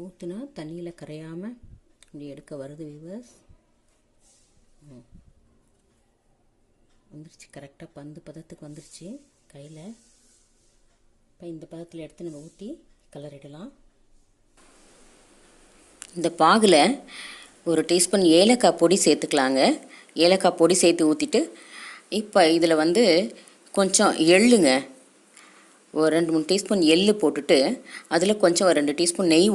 ஊற்றுனா தண்ணியில் கரையாமல் இப்படி எடுக்க வருது வியூவர்ஸ். வந்துருச்சு, கரெக்டாக பந்து பதத்துக்கு வந்துருச்சு கையில். இப்போ இந்த பதத்தில் எடுத்து நம்ம ஊற்றி கலரிடலாம். இந்த பாகில் ஒரு டீஸ்பூன் ஏலக்காய் பொடி சேர்த்துக்கலாங்க. ஏலக்காய் பொடி சேர்த்து ஊற்றிட்டு இப்போ இதில் கொஞ்சம் எள்ளுங்க, ஒரு 2-3 டீஸ்பூன் எள்ளு போட்டுட்டு அதில் கொஞ்சம் ஒரு 2 டீஸ்பூன் நெய்